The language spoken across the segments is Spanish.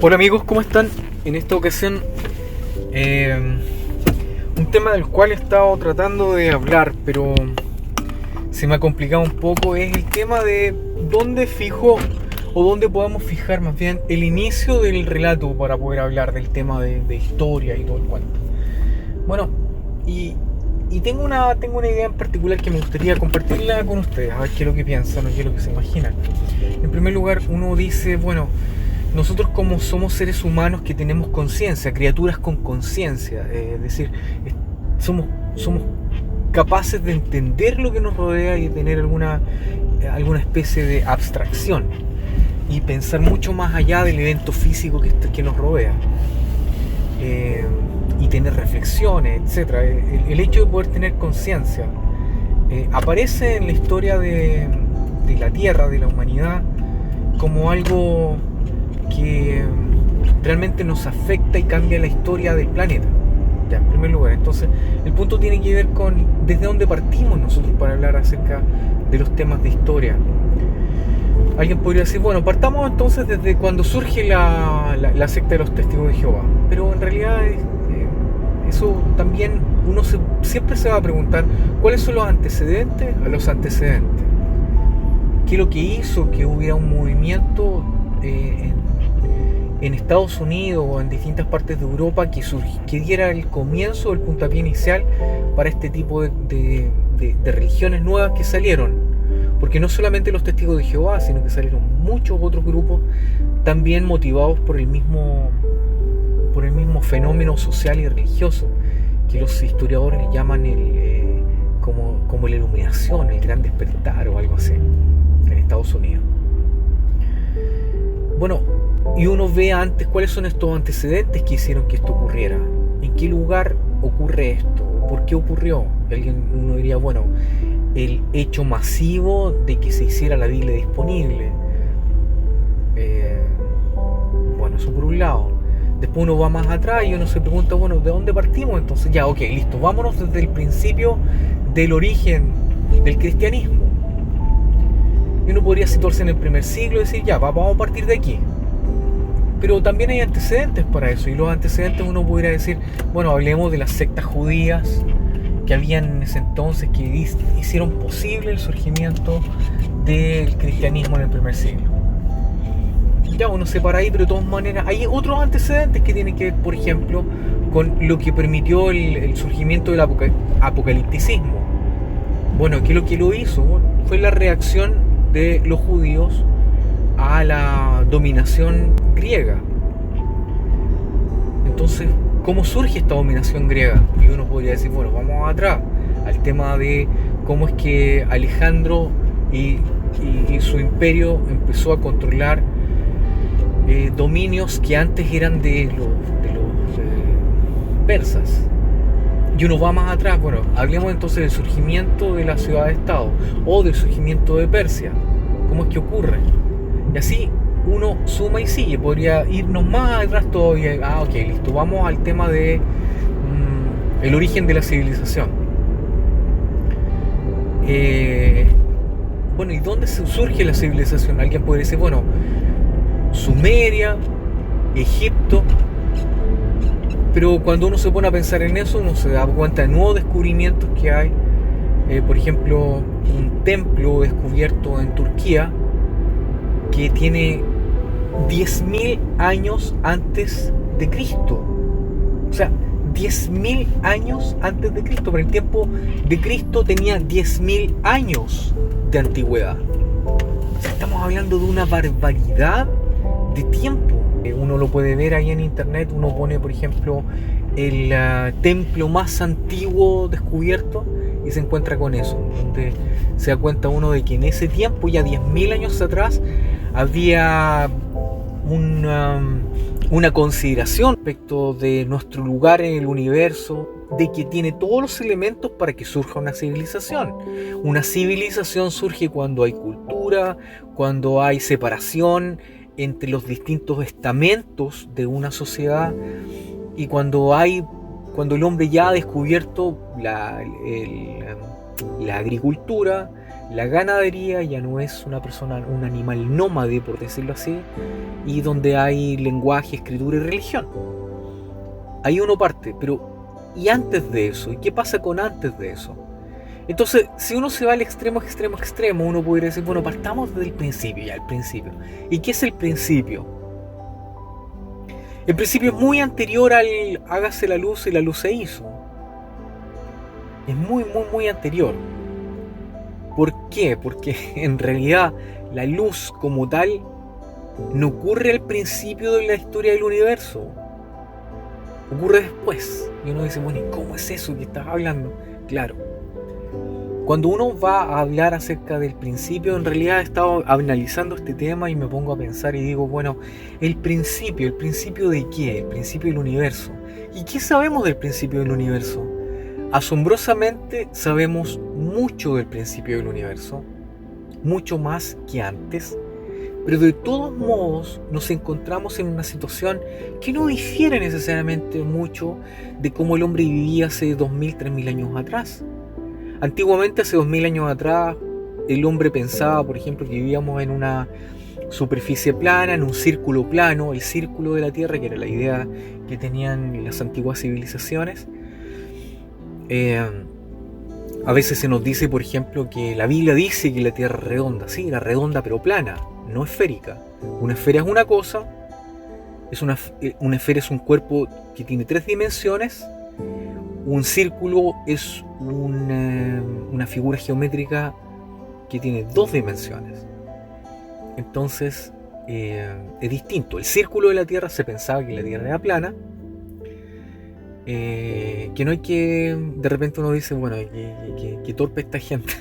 Hola amigos, ¿cómo están? En esta ocasión, un tema del cual he estado tratando de hablar, pero se me ha complicado un poco, es el tema de dónde fijo o dónde podemos fijar más bien el inicio del relato para poder hablar del tema de historia y todo el cuento. Bueno, y tengo una idea en particular que me gustaría compartirla con ustedes, a ver qué es lo que piensan o qué es lo que se imaginan. En primer lugar, uno dice, bueno, nosotros como somos seres humanos que tenemos conciencia, criaturas con conciencia, es decir, somos capaces de entender lo que nos rodea y tener alguna especie de abstracción y pensar mucho más allá del evento físico que nos rodea, y tener reflexiones, etc. El hecho de poder tener conciencia aparece en la historia de la Tierra, de la humanidad, como algo que realmente nos afecta y cambia la historia del planeta, ya, en primer lugar. Entonces el punto tiene que ver con desde dónde partimos nosotros para hablar acerca de los temas de historia. Alguien podría decir, bueno, partamos entonces desde cuando surge la secta de los testigos de Jehová, pero en realidad eso también siempre se va a preguntar cuáles son los antecedentes a los antecedentes. ¿Qué es lo que hizo que hubiera un movimiento en Estados Unidos o en distintas partes de Europa que diera el comienzo, el puntapié inicial para este tipo de religiones nuevas que salieron? Porque no solamente los testigos de Jehová, sino que salieron muchos otros grupos también motivados por el mismo fenómeno social y religioso que los historiadores le llaman como la iluminación, el gran despertar o algo así en Estados Unidos. Bueno, y uno ve antes cuáles son estos antecedentes que hicieron que esto ocurriera. ¿En qué lugar ocurre esto? ¿Por qué ocurrió? Uno diría, bueno, el hecho masivo de que se hiciera la Biblia disponible. Bueno, eso por un lado. Después uno va más atrás y uno se pregunta, bueno, ¿de dónde partimos? Entonces ya, ok, listo, vámonos desde el principio del origen del cristianismo. Y uno podría situarse en el primer siglo y decir, ya, vamos a partir de aquí. Pero también hay antecedentes para eso, y los antecedentes uno podría decir, bueno, hablemos de las sectas judías que habían en ese entonces, que hicieron posible el surgimiento del cristianismo en el primer siglo. Ya uno se para ahí, pero de todas maneras hay otros antecedentes que tienen que ver, por ejemplo, con lo que permitió el surgimiento del apocalipticismo. Bueno, ¿qué es lo que lo hizo? Bueno, fue la reacción de los judíos a la dominación griega. Entonces, ¿cómo surge esta dominación griega? Y uno podría decir, bueno, vamos atrás al tema de cómo es que Alejandro y su imperio empezó a controlar dominios que antes eran de los persas. Y uno va más atrás, bueno, hablemos entonces del surgimiento de la ciudad-estado o del surgimiento de Persia. ¿Cómo es que ocurre? Y así uno suma y sigue, podría irnos más atrás todavía. Ok, listo, vamos al tema de el origen de la civilización. Bueno, ¿y dónde surge la civilización? Alguien podría decir, bueno, Sumeria, Egipto. Pero cuando uno se pone a pensar en eso, uno se da cuenta de nuevos descubrimientos que hay. Por ejemplo, un templo descubierto en Turquía que tiene 10.000 años antes de Cristo. O sea, 10.000 años antes de Cristo. Para el tiempo de Cristo tenía 10.000 años de antigüedad. O sea, estamos hablando de una barbaridad de tiempo. Uno lo puede ver ahí en internet. Uno pone, por ejemplo, el templo más antiguo descubierto y se encuentra con eso, donde se da cuenta uno de que en ese tiempo, ya 10.000 años atrás, había una consideración respecto de nuestro lugar en el universo, de que tiene todos los elementos para que surja una civilización. Una civilización surge cuando hay cultura, cuando hay separación entre los distintos estamentos de una sociedad, y cuando el hombre ya ha descubierto la agricultura, La ganadería ya no es un animal nómade, por decirlo así, y donde hay lenguaje, escritura y religión. Ahí uno parte, pero ¿y antes de eso? ¿Y qué pasa con antes de eso? Entonces, si uno se va al extremo, uno podría decir, bueno, partamos desde el principio, ya, el principio. ¿Y qué es el principio? El principio es muy anterior al hágase la luz y la luz se hizo. Es muy anterior. ¿Por qué? Porque en realidad la luz como tal no ocurre al principio de la historia del universo. Ocurre después. Y uno dice, bueno, ¿y cómo es eso que estás hablando? Claro. Cuando uno va a hablar acerca del principio, en realidad he estado analizando este tema y me pongo a pensar y digo, bueno, ¿el principio de qué? El principio del universo. ¿Y qué sabemos del principio del universo? Asombrosamente sabemos mucho del principio del universo, mucho más que antes, pero de todos modos nos encontramos en una situación que no difiere necesariamente mucho de cómo el hombre vivía hace 2000, 3000 años atrás. Antiguamente, hace 2000 años atrás, el hombre pensaba, por ejemplo, que vivíamos en una superficie plana, en un círculo plano, el círculo de la Tierra, que era la idea que tenían las antiguas civilizaciones. A veces se nos dice, por ejemplo, que la Biblia dice que la Tierra es redonda. Sí, era redonda pero plana, no esférica. Una esfera es una cosa, una esfera es un cuerpo que tiene 3 dimensiones. Un círculo es una figura geométrica que tiene 2 dimensiones. Entonces es distinto. El círculo de la Tierra se pensaba que la Tierra era plana. Que no hay que... De repente uno dice, bueno, que torpe esta gente.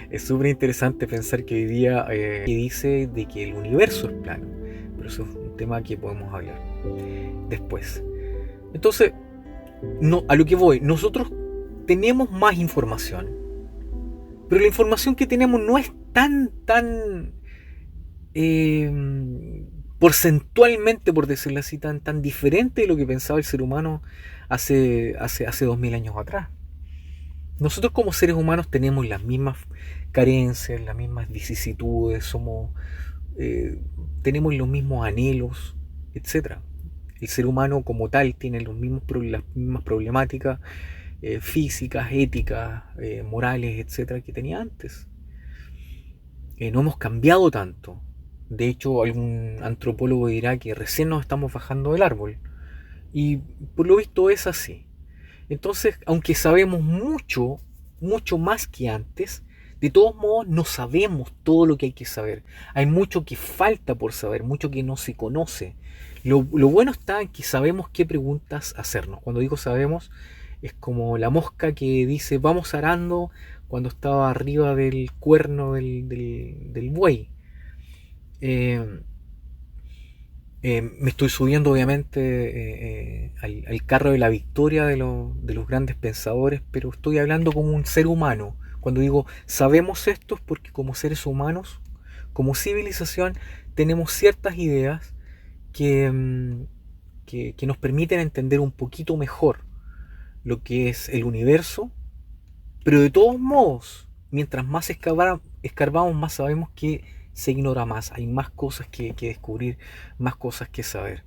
Es súper interesante pensar que hoy día que dice de que el universo es plano. Pero eso es un tema que podemos hablar después. Entonces, no, a lo que voy, nosotros tenemos más información, pero la información que tenemos no es tan porcentualmente, por decirlo así, tan diferente de lo que pensaba el ser humano hace 2000 años atrás. Nosotros como seres humanos tenemos las mismas carencias, las mismas vicisitudes, tenemos los mismos anhelos, etcétera. El ser humano como tal tiene las mismas problemáticas físicas, éticas, morales, etcétera, que tenía antes. No hemos cambiado tanto. De hecho, algún antropólogo dirá que recién nos estamos bajando del árbol. Y por lo visto es así. Entonces, aunque sabemos mucho más que antes, de todos modos no sabemos todo lo que hay que saber. Hay mucho que falta por saber, mucho que no se conoce. Lo bueno está en que sabemos qué preguntas hacernos. Cuando digo sabemos, es como la mosca que dice vamos arando cuando estaba arriba del cuerno del buey. Me estoy subiendo obviamente al carro de la victoria de los grandes pensadores, pero estoy hablando como un ser humano. Cuando digo sabemos esto es porque como seres humanos, como civilización, tenemos ciertas ideas que nos permiten entender un poquito mejor lo que es el universo, pero de todos modos, mientras más escarbamos, más sabemos que se ignora más, hay más cosas que descubrir, más cosas que saber.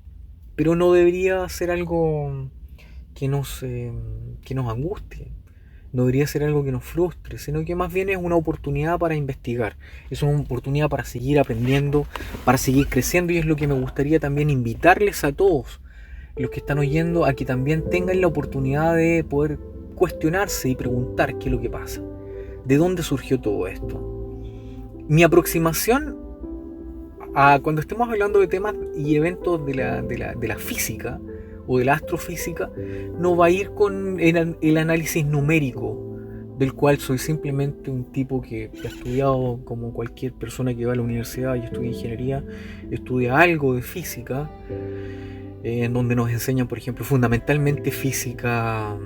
Pero no debería ser algo que nos angustie, no debería ser algo que nos frustre, sino que más bien es una oportunidad para investigar, es una oportunidad para seguir aprendiendo, para seguir creciendo, y es lo que me gustaría también invitarles a todos los que están oyendo a que también tengan la oportunidad de poder cuestionarse y preguntar qué es lo que pasa, de dónde surgió todo esto. Mi aproximación a cuando estemos hablando de temas y eventos de la física o de la astrofísica, no va a ir con el análisis numérico, del cual soy simplemente un tipo que ha estudiado como cualquier persona que va a la universidad. Yo estudié ingeniería, estudia algo de física, en donde nos enseñan, por ejemplo, fundamentalmente física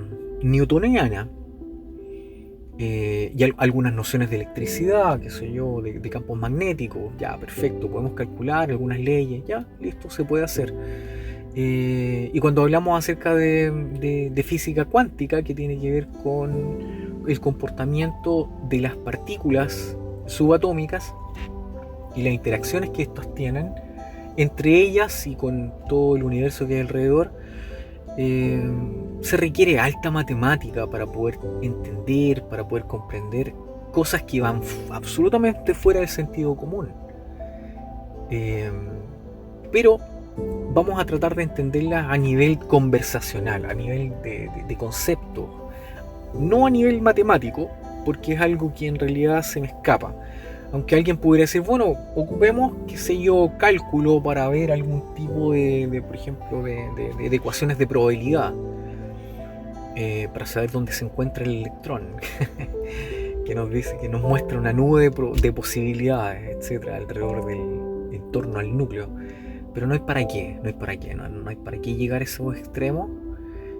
newtoniana, y algunas nociones de electricidad, qué sé yo, de campos magnéticos. Ya, perfecto, podemos calcular algunas leyes, ya, listo, se puede hacer. Y cuando hablamos acerca de física cuántica, que tiene que ver el comportamiento de las partículas subatómicas y las interacciones que estos tienen entre ellas y con todo el universo que hay alrededor. Se requiere alta matemática para poder entender, para poder comprender cosas que van absolutamente fuera del sentido común. Pero vamos a tratar de entenderlas a nivel conversacional, a nivel de concepto, no a nivel matemático, porque es algo que en realidad se me escapa. Aunque alguien pudiera decir, bueno, ocupemos, qué sé yo, cálculo para ver algún tipo por ejemplo, de ecuaciones de probabilidad, para saber dónde se encuentra el electrón, que nos dice, que nos muestra una nube de posibilidades, etcétera, alrededor en torno al núcleo. Pero no hay para qué, no hay para qué llegar a esos extremos,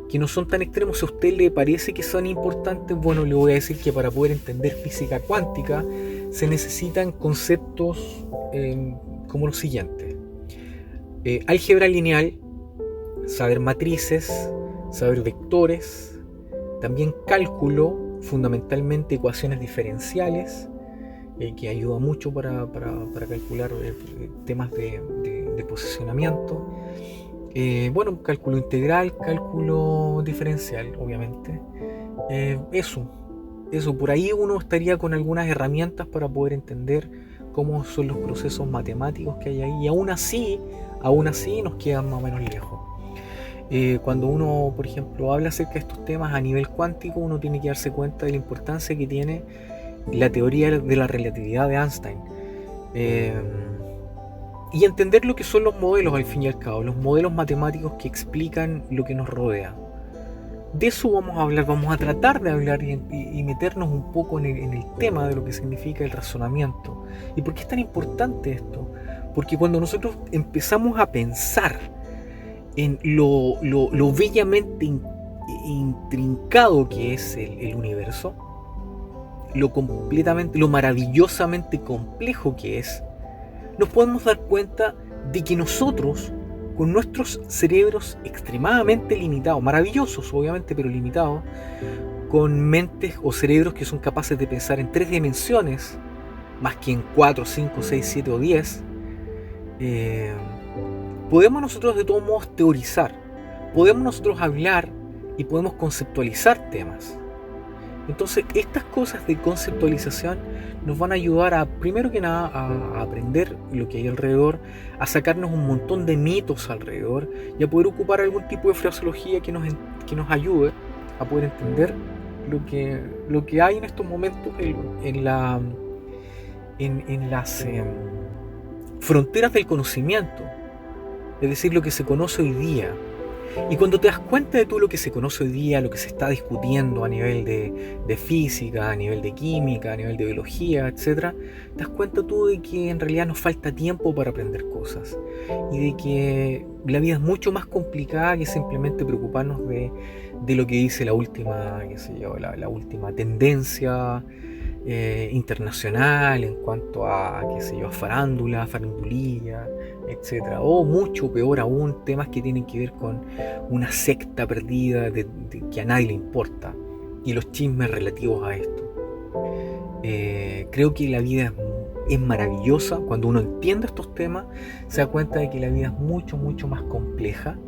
que no son tan extremos. Si a usted le parece que son importantes, bueno, le voy a decir que para poder entender física cuántica se necesitan conceptos como los siguientes: álgebra lineal, saber matrices, saber vectores, también cálculo, fundamentalmente ecuaciones diferenciales, que ayuda mucho para calcular temas de posicionamiento. Bueno, cálculo integral, cálculo diferencial, obviamente. Eso, por ahí uno estaría con algunas herramientas para poder entender cómo son los procesos matemáticos que hay ahí, y aún así nos quedan más o menos lejos. Cuando uno, por ejemplo, habla acerca de estos temas a nivel cuántico, uno tiene que darse cuenta de la importancia que tiene la teoría de la relatividad de Einstein, y entender lo que son los modelos, al fin y al cabo, los modelos matemáticos que explican lo que nos rodea. De eso vamos a hablar, vamos a tratar de hablar y meternos un poco en el tema de lo que significa el razonamiento. ¿Y por qué es tan importante esto? Porque cuando nosotros empezamos a pensar en lo bellamente intrincado que es el universo, lo maravillosamente complejo que es, nos podemos dar cuenta de que nosotros, con nuestros cerebros extremadamente limitados, maravillosos obviamente, pero limitados, con mentes o cerebros que son capaces de pensar en 3 dimensiones, más que en 4, 5, 6, 7 o 10, podemos nosotros de todos modos teorizar, podemos nosotros hablar y podemos conceptualizar temas. Entonces, estas cosas de conceptualización nos van a ayudar a, primero que nada, a aprender lo que hay alrededor, a sacarnos un montón de mitos alrededor y a poder ocupar algún tipo de fraseología que nos ayude a poder entender lo que hay en estos momentos en las fronteras del conocimiento, es decir, lo que se conoce hoy día. Y cuando te das cuenta de todo lo que se conoce hoy día, lo que se está discutiendo a nivel de física, a nivel de química, a nivel de biología, etc., te das cuenta tú de que en realidad nos falta tiempo para aprender cosas y de que la vida es mucho más complicada que simplemente preocuparnos de lo que dice la última, la última tendencia internacional en cuanto a, a farándula, farandulilla, etcétera, o mucho peor aún, temas que tienen que ver con una secta perdida que a nadie le importa, y los chismes relativos a esto. Creo que la vida es maravillosa. Cuando uno entiende estos temas, se da cuenta de que la vida es mucho, mucho más compleja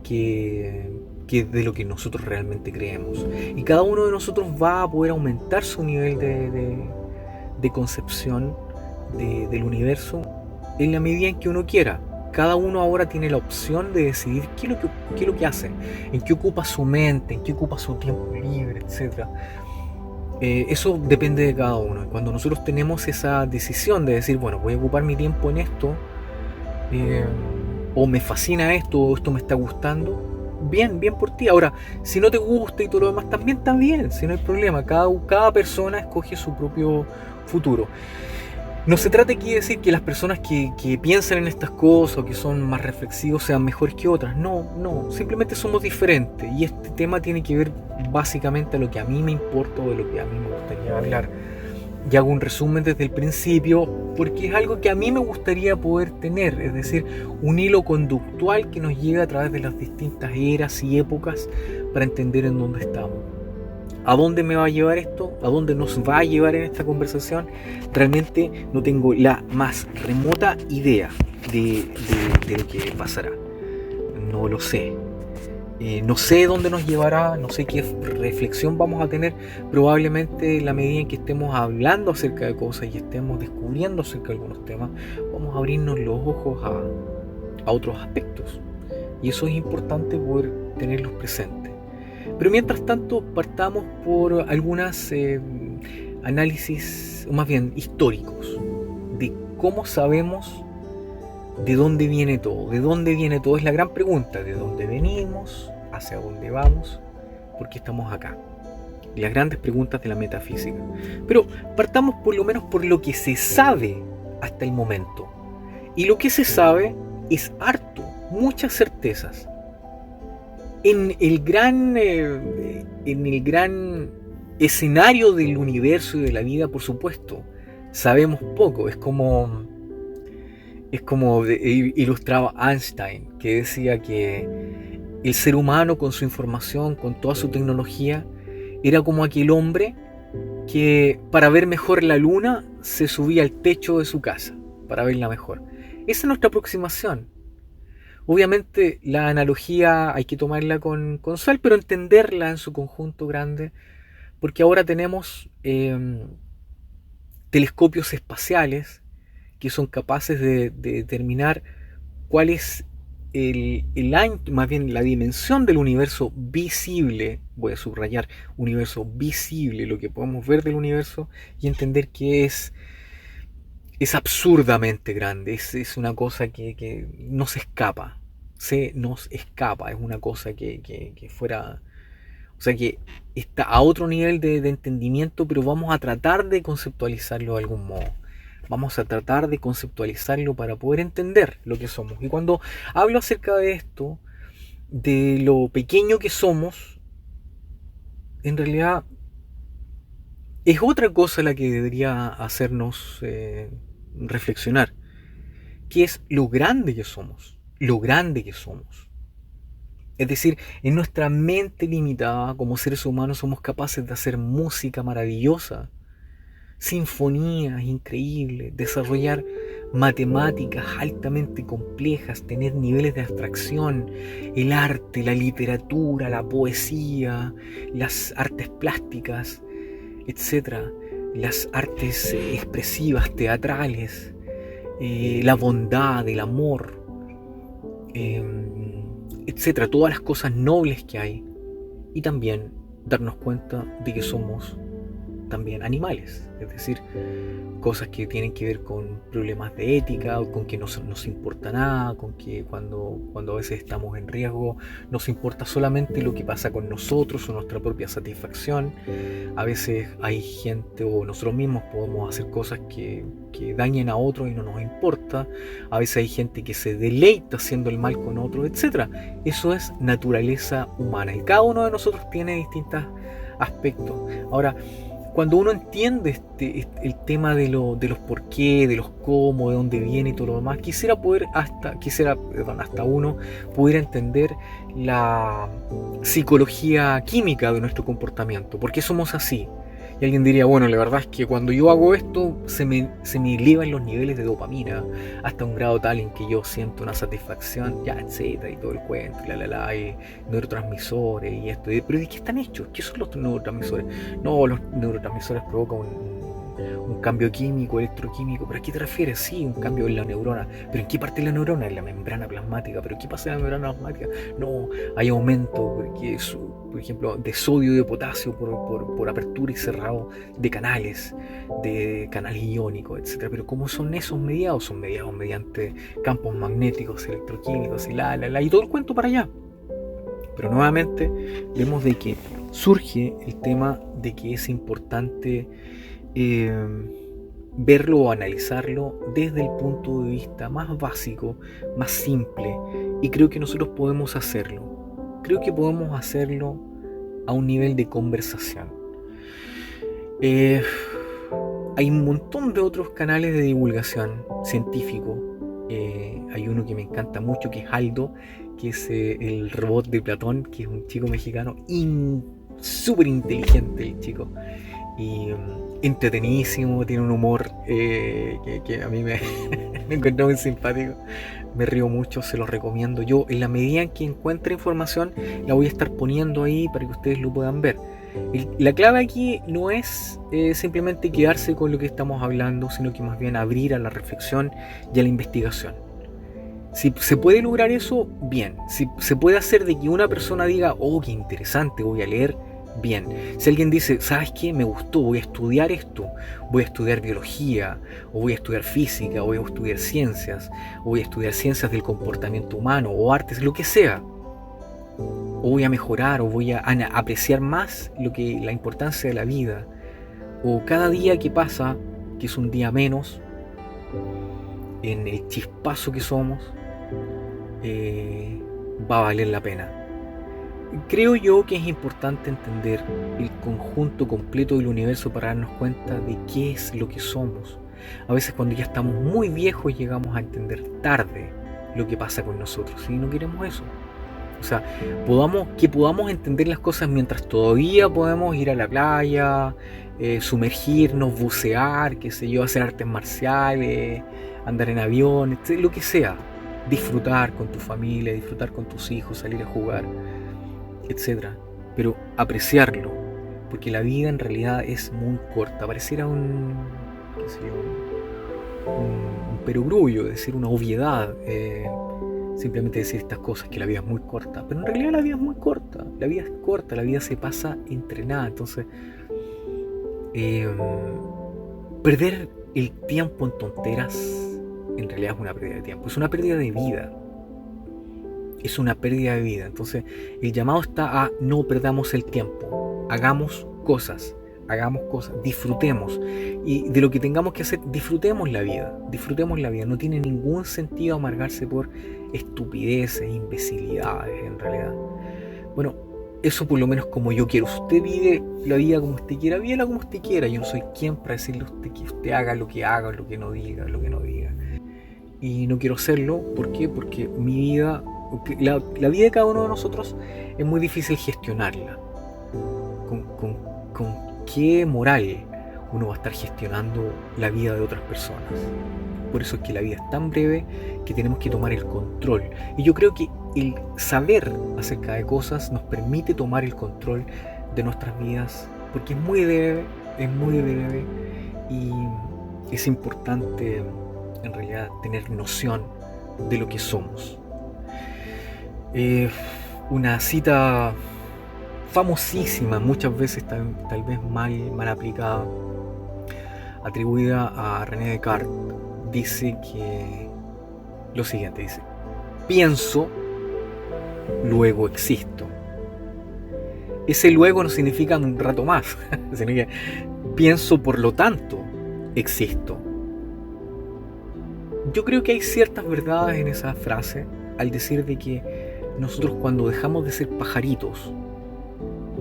que de lo que nosotros realmente creemos, y cada uno de nosotros va a poder aumentar su nivel de concepción del universo en la medida en que uno quiera. Cada uno ahora tiene la opción de decidir qué es lo que hace, en qué ocupa su mente, en qué ocupa su tiempo libre, etc. Eso depende de cada uno. Cuando nosotros tenemos esa decisión de decir, bueno, voy a ocupar mi tiempo en esto, o me fascina esto, o esto me está gustando, bien por ti. Ahora, si no te gusta y todo lo demás, también está bien, si no hay problema. Cada persona escoge su propio futuro. No se trata aquí de decir que las personas que piensan en estas cosas o que son más reflexivos sean mejores que otras. No, simplemente somos diferentes, y este tema tiene que ver básicamente a lo que a mí me importa o de lo que a mí me gustaría hablar. Y hago un resumen desde el principio porque es algo que a mí me gustaría poder tener, es decir, un hilo conductual que nos lleve a través de las distintas eras y épocas para entender en dónde estamos. ¿A dónde me va a llevar esto? ¿A dónde nos va a llevar en esta conversación? Realmente no tengo la más remota idea de lo que pasará. No lo sé. No sé dónde nos llevará, no sé qué reflexión vamos a tener. Probablemente en la medida en que estemos hablando acerca de cosas y estemos descubriendo acerca de algunos temas, vamos a abrirnos los ojos a otros aspectos. Y eso es importante poder tenerlos presentes. Pero mientras tanto, partamos por algunos análisis, o más bien históricos, de cómo sabemos de dónde viene todo. ¿De dónde viene todo? Es la gran pregunta. ¿De dónde venimos? ¿Hacia dónde vamos? ¿Por qué estamos acá? Y las grandes preguntas de la metafísica. Pero partamos por lo menos por lo que se sabe hasta el momento. Y lo que se sabe es harto, muchas certezas. En el gran escenario del universo y de la vida, por supuesto, sabemos poco. Es como ilustraba Einstein, que decía que el ser humano, con su información, con toda su tecnología, era como aquel hombre que para ver mejor la luna se subía al techo de su casa para verla mejor. Esa es nuestra aproximación. Obviamente la analogía hay que tomarla con sal, pero entenderla en su conjunto grande, porque ahora tenemos telescopios espaciales que son capaces de determinar cuál es más bien la dimensión del universo visible. Voy a subrayar universo visible, lo que podemos ver del universo, y entender que es absurdamente grande. Es una cosa que nos escapa. Se nos escapa. Es una cosa que fuera... O sea, que está a otro nivel de entendimiento, pero vamos a tratar de conceptualizarlo de algún modo. Vamos a tratar de conceptualizarlo para poder entender lo que somos. Y cuando hablo acerca de esto, de lo pequeño que somos, en realidad es otra cosa la que debería hacernos reflexionar, que es lo grande que somos. Lo grande que somos. Es decir, en nuestra mente limitada como seres humanos somos capaces de hacer música maravillosa, sinfonías increíbles, desarrollar matemáticas altamente complejas, tener niveles de abstracción, el arte, la literatura, la poesía, las artes plásticas, etcétera, las artes expresivas, teatrales, la bondad, el amor, etcétera, todas las cosas nobles que hay, y también darnos cuenta de que somos también animales, es decir, cosas que tienen que ver con problemas de ética, con que no nos importa nada, con que cuando a veces estamos en riesgo nos importa solamente lo que pasa con nosotros o nuestra propia satisfacción. A veces hay gente o nosotros mismos podemos hacer cosas que dañen a otros y no nos importa. A veces hay gente que se deleita haciendo el mal con otros, etc. Eso es naturaleza humana y cada uno de nosotros tiene distintos aspectos. Ahora, cuando uno entiende el tema de los por qué, de los cómo, de dónde viene y todo lo demás, hasta uno pudiera entender la psicología química de nuestro comportamiento, por qué somos así. Y alguien diría, bueno, la verdad es que cuando yo hago esto se me elevan los niveles de dopamina hasta un grado tal en que yo siento una satisfacción, ya, etcétera, y todo el cuento, y neurotransmisores y esto. Pero ¿de qué están hechos? ¿Qué son los neurotransmisores? No, los neurotransmisores provocan un cambio químico, electroquímico. ¿Pero a qué te refieres? Sí, un cambio en la neurona. ¿Pero en qué parte de la neurona? En la membrana plasmática. ¿Pero qué pasa en la membrana plasmática? No, hay aumento, por ejemplo, de sodio y de potasio por apertura y cerrado de canales iónicos, etc. Pero ¿cómo son esos mediados? Son mediados mediante campos magnéticos, electroquímicos y todo el cuento para allá. Pero nuevamente vemos de que surge el tema de que es importante verlo o analizarlo desde el punto de vista más básico, más simple, y creo que nosotros podemos hacerlo. Creo que podemos hacerlo a un nivel de conversación. Hay un montón de otros canales de divulgación científico. Hay uno que me encanta mucho, que es Aldo, que es el robot de Platón, que es un chico mexicano súper inteligente el chico. Y entretenidísimo, tiene un humor que a mí me encuentro muy simpático. Me río mucho, se lo recomiendo. Yo, en la medida en que encuentre información, la voy a estar poniendo ahí para que ustedes lo puedan ver. La clave aquí no es simplemente quedarse con lo que estamos hablando, sino que más bien abrir a la reflexión y a la investigación. Si se puede lograr eso, bien. Si se puede hacer de que una persona diga, oh, qué interesante, voy a leer, bien. Si alguien dice, ¿sabes qué? Me gustó, voy a estudiar esto, voy a estudiar biología, o voy a estudiar física, o voy a estudiar ciencias, o voy a estudiar ciencias del comportamiento humano, o artes, lo que sea. O voy a mejorar, o voy a apreciar más la importancia de la vida. O cada día que pasa, que es un día menos, en el chispazo que somos, va a valer la pena. Creo yo que es importante entender el conjunto completo del universo para darnos cuenta de qué es lo que somos. A veces cuando ya estamos muy viejos llegamos a entender tarde lo que pasa con nosotros y no queremos eso. O sea, que podamos entender las cosas mientras todavía podemos ir a la playa, sumergirnos, bucear, qué sé yo, hacer artes marciales, andar en avión, lo que sea. Disfrutar con tu familia, disfrutar con tus hijos, salir a jugar, etc. Pero apreciarlo, porque la vida en realidad es muy corta. Pareciera un perogrullo, decir una obviedad, simplemente decir estas cosas, que la vida es muy corta. Pero en realidad la vida es muy corta. La vida es corta, la vida se pasa entre nada. Entonces, perder el tiempo en tonteras en realidad es una pérdida de tiempo, es una pérdida de vida. Es una pérdida de vida. Entonces, el llamado está a no perdamos el tiempo. Hagamos cosas, disfrutemos. Y de lo que tengamos que hacer, disfrutemos la vida. No tiene ningún sentido amargarse por estupideces, imbecilidades, en realidad. Bueno, eso por lo menos como yo quiero. Si usted vive la vida como usted quiera, vívela como usted quiera. Yo no soy quien para decirle a usted que usted haga, lo que no diga. Y no quiero hacerlo. ¿Por qué? Porque mi vida, la vida de cada uno de nosotros es muy difícil gestionarla. ¿Con qué moral uno va a estar gestionando la vida de otras personas? Por eso es que la vida es tan breve que tenemos que tomar el control. Y yo creo que el saber acerca de cosas nos permite tomar el control de nuestras vidas, porque es muy breve y es importante en realidad tener noción de lo que somos. Una cita famosísima, muchas veces tal vez mal aplicada, atribuida a René Descartes, dice que lo siguiente, dice: pienso, luego existo. Ese luego no significa un rato más, sino que pienso, por lo tanto existo. Yo creo que hay ciertas verdades en esa frase al decir de que nosotros, cuando dejamos de ser pajaritos,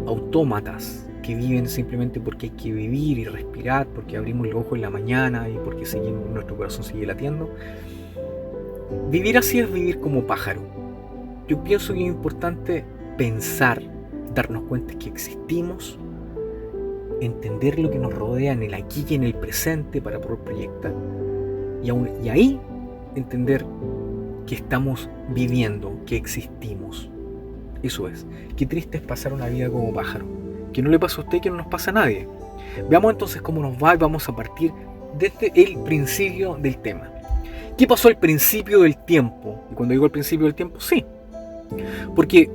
autómatas que viven simplemente porque hay que vivir y respirar, porque abrimos los ojos en la mañana y porque nuestro corazón sigue latiendo, vivir así es vivir como pájaro. Yo pienso que es importante pensar, darnos cuenta que existimos, entender lo que nos rodea en el aquí y en el presente para poder proyectar, y ahí entender que estamos viviendo, que existimos. Eso es. Qué triste es pasar una vida como pájaro. Que no le pasa a usted, que no nos pasa a nadie. Veamos entonces cómo nos va y vamos a partir desde el principio del tema. ¿Qué pasó al principio del tiempo? Y cuando digo al principio del tiempo, sí. Porque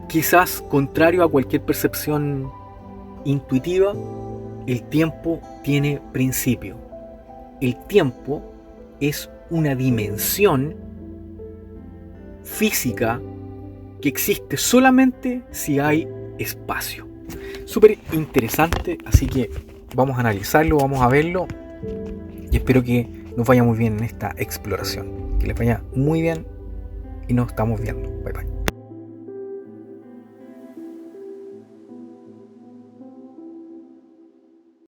quizás, contrario a cualquier percepción intuitiva, el tiempo tiene principio. El tiempo es una dimensión física que existe solamente si hay espacio. Súper interesante, así que vamos a analizarlo, vamos a verlo y espero que nos vaya muy bien en esta exploración. Que les vaya muy bien y nos estamos viendo. Bye bye.